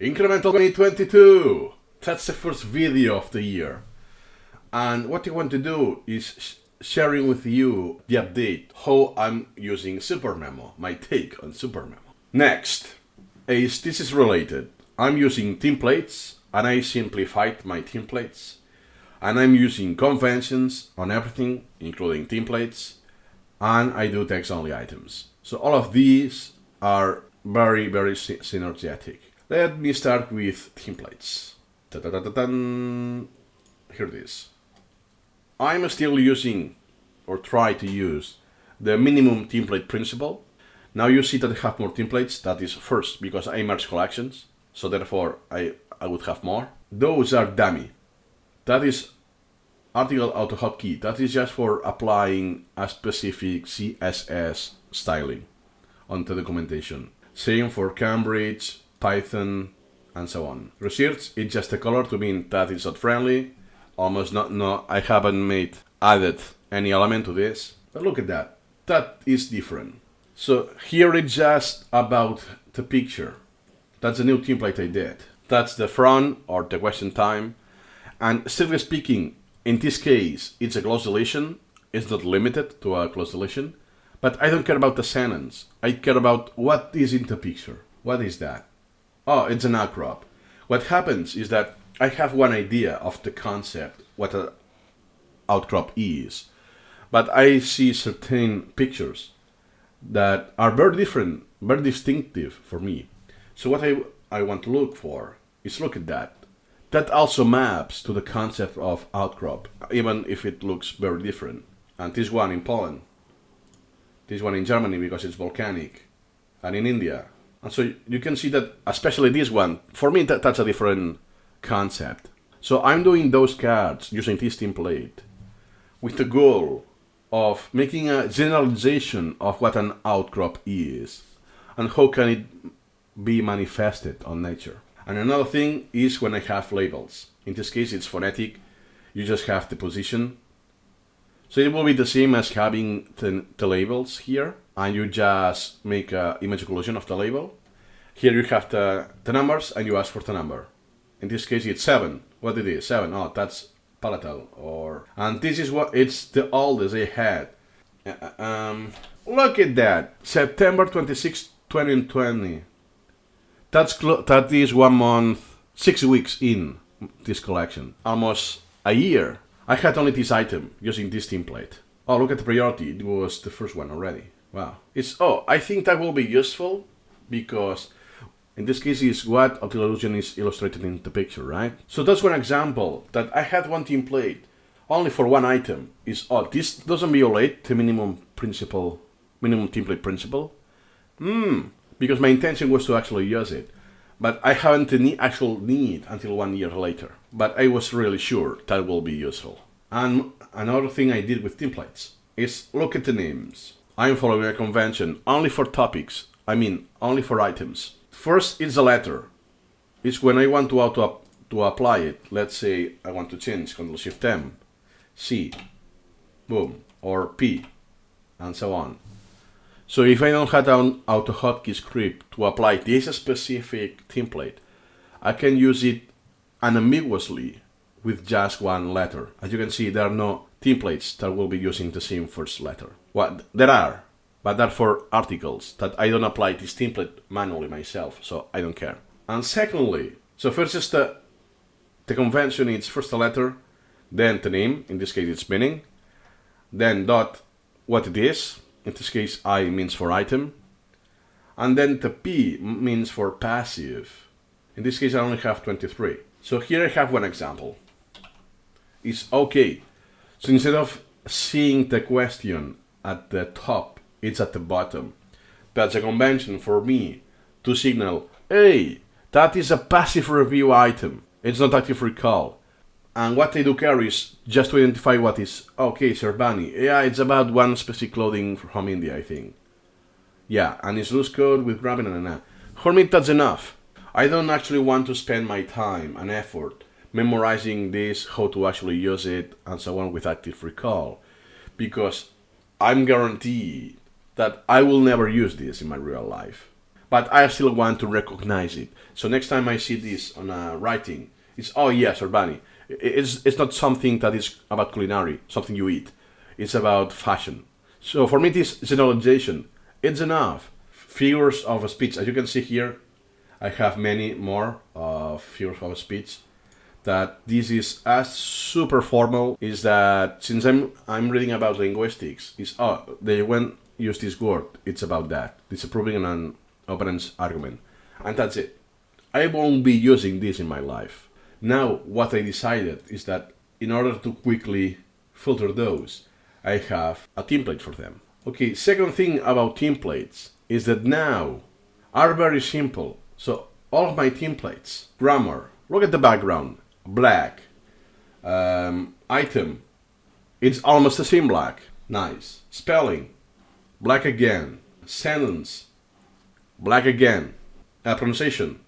Incremental 2022! That's the first video of the year. And what I want to do is sharing with you the update, how I'm using SuperMemo, my take on SuperMemo. Next, this is related. I'm using templates, and I simplified my templates. And I'm using conventions on everything, including templates. And I do text-only items. So all of these are very synergetic. Let me start with templates. Here it is. I'm still using, or try to use, the minimum template principle. Now you see that I have more templates. That is first because I merge collections, so therefore I would have more. Those are dummy. That is article auto hotkey. That is just for applying a specific CSS styling onto the documentation. Same for Cambridge, Python, and so on. Research, it's just a color to mean that it's not friendly. Almost not, no, I haven't added any element to this. But look at that. That is different. So here it's just about the picture. That's a new template I did. That's the front or the question time. And strictly speaking, in this case, it's a close deletion. It's not limited to a close deletion. But I don't care about the sentence. I care about what is in the picture. What is that? Oh, it's an outcrop. What happens is that I have one idea of the concept, what an outcrop is. But I see certain pictures that are very different, very distinctive for me. So what I want to look for is look at that. That also maps to the concept of outcrop, even if it looks very different. And this one in Poland, this one in Germany because it's volcanic, and in India. And so you can see that, especially this one, for me that's a different concept. So I'm doing those cards using this template with the goal of making a generalization of what an outcrop is and how can it be manifested on nature. And another thing is when I have labels. In this case it's phonetic, you just have the position. So it will be the same as having the labels here, and you just make an image occlusion of the label. Here you have the numbers, and you ask for the number. In this case it's 7. What it is? 7. Oh, that's palatal. And this is what it's the oldest I had. Look at that. September 26, 2020. That is 1 month, 6 weeks in this collection. Almost a year. I had only this item using this template. Oh, look at the priority. It was the first one already. Wow. I think that will be useful because in this case is what optical illusion is illustrated in the picture, right? So that's one example that I had one template only for one item. This doesn't violate the minimum template principle. Because my intention was to actually use it. But I haven't the actual need until 1 year later. But I was really sure that will be useful. And another thing I did with templates is look at the names. I'm following a convention only for topics. Only for items. First is a letter. It's when I want to apply it. Let's say I want to change Ctrl-Shift-M, C, boom, or P, and so on. So if I don't have an auto hotkey script to apply this specific template, I can use it unambiguously with just one letter. As you can see, there are no templates that will be using the same first letter. Well, there are, but they're for articles that I don't apply this template manually myself, so I don't care. And secondly, so first is the convention is first a letter, then the name, in this case it's meaning, then dot what it is. In this case, I means for item. And then the P means for passive. In this case, I only have 23. So here I have one example. It's okay. So instead of seeing the question at the top, it's at the bottom. That's a convention for me to signal, hey, that is a passive review item. It's not active recall. And what I do care is just to identify what is, okay, Serbani. Yeah, it's about one specific clothing from India, I think. Yeah, and it's loose code with grammar. For me, that's enough. I don't actually want to spend my time and effort memorizing this, how to actually use it, and so on with active recall. Because I'm guaranteed that I will never use this in my real life. but I still want to recognize it. So next time I see this on a writing, it's, oh yes, Urbani. It's not something that is about culinary, something you eat. It's about fashion. So for me, this generalization, it's enough. Figures of speech, as you can see here, I have many more figures of speech. That this is as super formal is that since I'm reading about linguistics, is they won't use this word. It's about that. It's proving an opponent's argument, and that's it. I won't be using this in my life. Now, what I decided is that in order to quickly filter those, I have a template for them. Okay, second thing about templates is that now are very simple. So all of my templates, grammar, look at the background, black, item, it's almost the same black, nice. Spelling, black again. Sentence, black again. Pronunciation,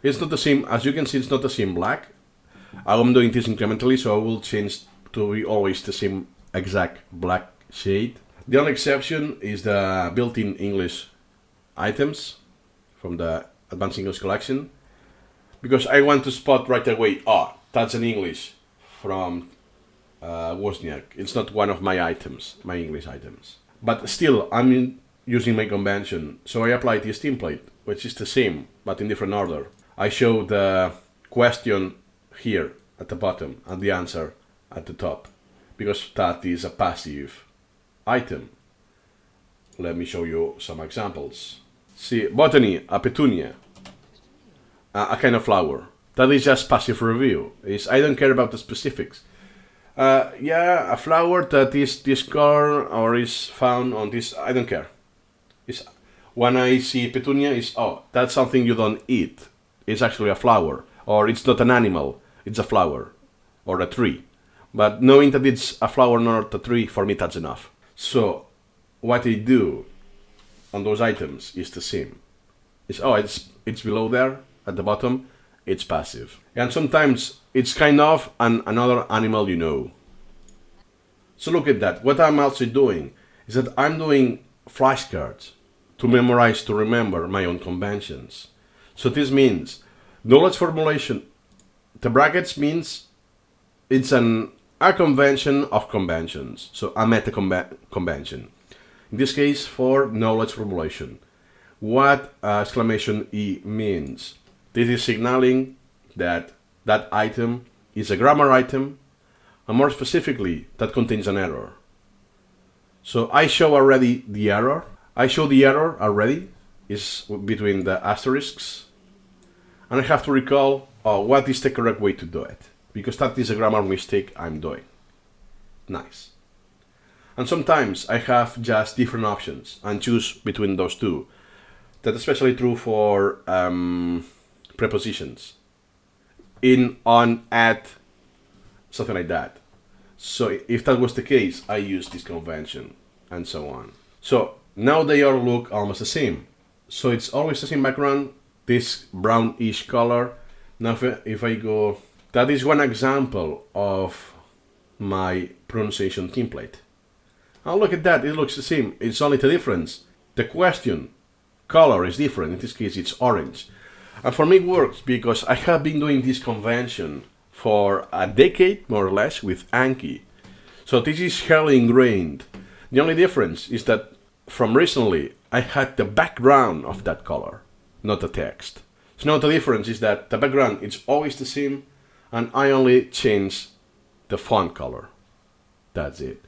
it's not the same, as you can see, it's not the same black. I'm doing this incrementally, so I will change to be always the same exact black shade. The only exception is the built-in English items from the Advanced English collection, because I want to spot right away, that's an English from Wozniak. It's not one of my items, my English items. But still, I'm using my convention, so I apply this template, which is the same, but in different order. I show the question here at the bottom and the answer at the top, because that is a passive item. Let me show you some examples. See, botany, a petunia, a kind of flower. That is just passive review. I don't care about the specifics. A flower that is this color or is found on this, I don't care. When I see petunia, that's something you don't eat. It's actually a flower. Or it's not an animal, it's a flower. Or a tree. But knowing that it's a flower, not a tree, for me that's enough. So, what I do on those items is the same. It's below there, at the bottom, it's passive. And sometimes it's kind of another animal you know. So look at that. What I'm also doing is that I'm doing flashcards to memorize, to remember my own conventions. So this means knowledge formulation. The brackets means it's a convention of conventions. So a meta convention. In this case, for knowledge formulation. What exclamation E means? This is signaling that that item is a grammar item, and more specifically, that contains an error. So I show already the error. I show the error already, is between the asterisks, and I have to recall what is the correct way to do it, because that is a grammar mistake I'm doing. Nice. And sometimes I have just different options and choose between those two. That's especially true for prepositions. In, on, at, something like that. So if that was the case, I use this convention, and so on. So now they all look almost the same. So it's always the same background, this brownish color. Now if I go, that is one example of my pronunciation template. Oh, look at that, it looks the same. It's only the difference. The question color is different. In this case, it's orange. And for me, it works because I have been doing this convention for a decade, more or less, with Anki. So this is fairly ingrained. The only difference is that from recently, I had the background of that color, not the text. So now the difference is that the background is always the same, and I only change the font color. That's it.